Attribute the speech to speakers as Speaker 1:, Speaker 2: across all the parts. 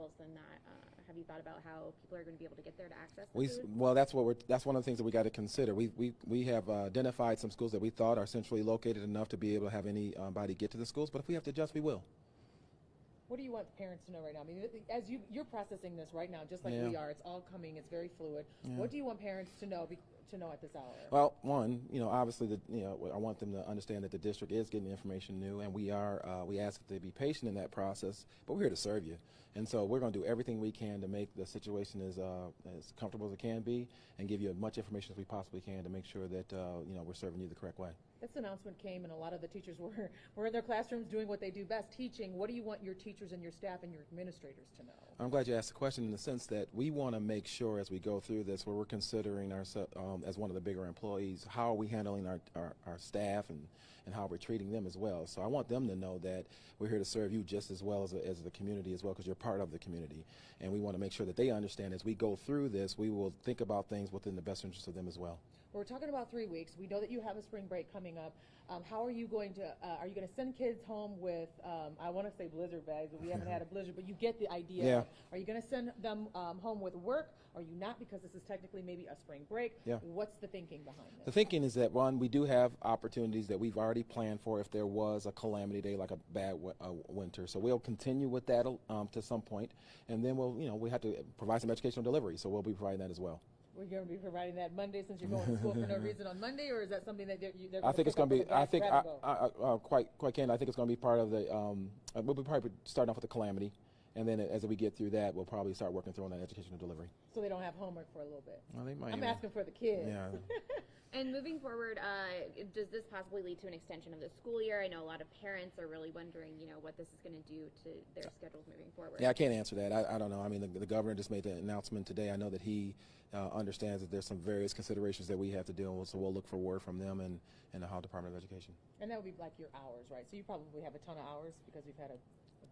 Speaker 1: else than that? Have you thought about how people are going to be able to get there to access the
Speaker 2: We,
Speaker 1: food?
Speaker 2: well, that's one of the things that we got to consider. We have identified some schools that we thought are centrally located enough to be able to have anybody get to the schools, but if we have to adjust, we will.
Speaker 3: What do you want parents to know right now? I mean, as you're processing this right now, just like we are. It's all coming. It's very fluid. What do you want parents to know at this hour?
Speaker 2: Well, one, obviously, I want them to understand that the district is getting information new, and we ask that they be patient in that process. But we're here to serve you, and so we're going to do everything we can to make the situation as comfortable as it can be, and give you as much information as we possibly can to make sure that we're serving you the correct way.
Speaker 3: This announcement came, and a lot of the teachers were in their classrooms doing what they do best, teaching. What do you want your teachers and your staff and your administrators to know?
Speaker 2: I'm glad you asked the question in the sense that we want to make sure as we go through this, where we're considering ourselves as one of the bigger employees, how are we handling our staff and how we're treating them as well. So I want them to know that we're here to serve you just as well as the community as well, because you're part of the community. And we want to make sure that they understand as we go through this, we will think about things within the best interest of them as well.
Speaker 3: We're talking about 3 weeks. We know that you have a spring break coming up. How are you going to send kids home with, I want to say blizzard bags, but we haven't had a blizzard, but you get the idea.
Speaker 2: Yeah.
Speaker 3: Are you going to send them home with work? Are you not, because this is technically maybe a spring break?
Speaker 2: Yeah.
Speaker 3: What's the thinking behind this?
Speaker 2: The thinking is that, one, we do have opportunities that we've already planned for if there was a calamity day like a bad winter. So we'll continue with that to some point, and then we have to provide some educational delivery, so we'll be providing that as well.
Speaker 3: We're going to be providing that Monday, since you're going to school for no reason on Monday, or is that something that they're
Speaker 2: I think it's going to be. I think quite candid. I think it's going to be part of the. We'll be probably starting off with the calamity, and then as we get through that, we'll probably start working through on that educational delivery.
Speaker 3: So they don't have homework for a little bit.
Speaker 2: Well, they might.
Speaker 3: I'm asking for the kids.
Speaker 2: Yeah.
Speaker 1: And moving forward, does this possibly lead to an extension of the school year? I know a lot of parents are really wondering, what this is going to do to their schedules moving forward.
Speaker 2: Yeah, I can't answer that. I don't know. I mean, the governor just made the announcement today. I know that he understands that there's some various considerations that we have to deal with, so we'll look for word from them and the Ohio Department of Education.
Speaker 3: And that would be like your hours, right? So you probably have a ton of hours because we've had a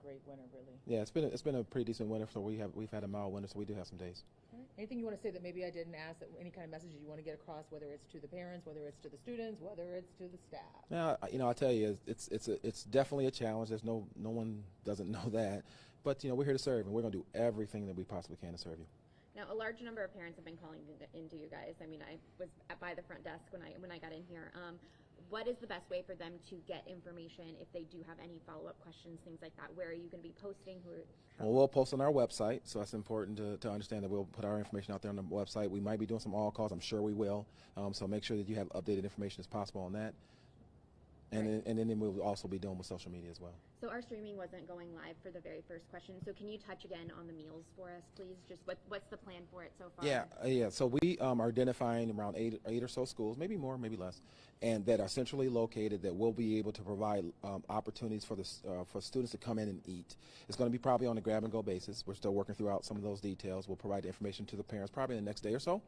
Speaker 3: great winter, really.
Speaker 2: Yeah, it's been a pretty decent winter. So we've had a mild winter, so we do have some days.
Speaker 3: All right. Anything you want to say that maybe I didn't ask? That any kind of messages you want to get across, whether it's to the parents, whether it's to the students, whether it's to the staff?
Speaker 2: Now, I tell you, it's definitely a challenge. There's no one doesn't know that, but we're here to serve, and we're going to do everything that we possibly can to serve you.
Speaker 1: Now, a large number of parents have been calling into you guys. I mean, I was by the front desk when I got in here. What is the best way for them to get information if they do have any follow-up questions, things like that? Where are you going to be posting?
Speaker 2: Well, we'll post on our website, so it's important to understand that we'll put our information out there on the website. We might be doing some all-calls. I'm sure we will. So make sure that you have updated information as possible on that. And then we'll also be doing with social media as well.
Speaker 1: So our streaming wasn't going live for the very first question. So can you touch again on the meals for us, please? Just what's the plan for it so far?
Speaker 2: Yeah. So we are identifying around eight or so schools, maybe more, maybe less, and that are centrally located that will be able to provide opportunities for students to come in and eat. It's going to be probably on a grab-and-go basis. We're still working throughout some of those details. We'll provide the information to the parents probably in the next day or so,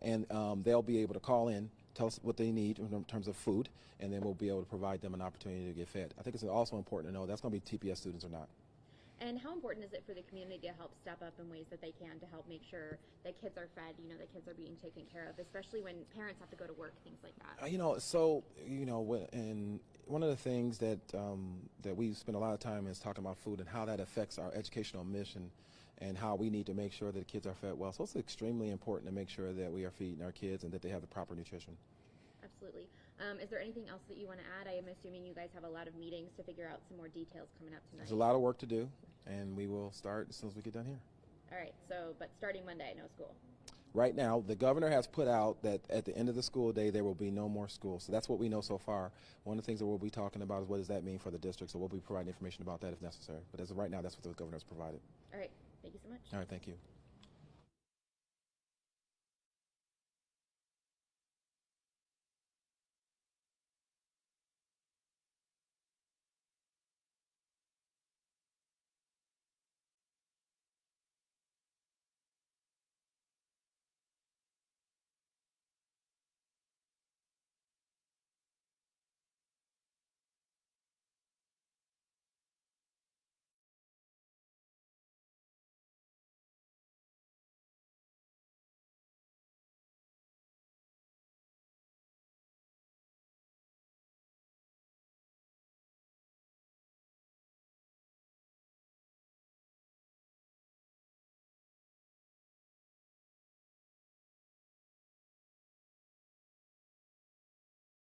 Speaker 2: and they'll be able to call in, tell us what they need in terms of food, and then we'll be able to provide them an opportunity to get fed. I think it's also important to know that's going to be TPS students or not.
Speaker 1: And how important is it for the community to help step up in ways that they can to help make sure that kids are fed, that kids are being taken care of, especially when parents have to go to work, things like that?
Speaker 2: And one of the things that we spend a lot of time is talking about food and how that affects our educational mission and how we need to make sure that the kids are fed well. So it's extremely important to make sure that we are feeding our kids and that they have the proper nutrition.
Speaker 1: Absolutely. Is there anything else that you want to add? I am assuming you guys have a lot of meetings to figure out some more details coming up tonight.
Speaker 2: There's a lot of work to do, and we will start as soon as we get done here.
Speaker 1: All right. But starting Monday, no school.
Speaker 2: Right now, the governor has put out that at the end of the school day, there will be no more school. So that's what we know so far. One of the things that we'll be talking about is what does that mean for the district. So we'll be providing information about that if necessary. But as of right now, that's what the governor has provided.
Speaker 1: All right. Thank you so much.
Speaker 2: All right. Thank you.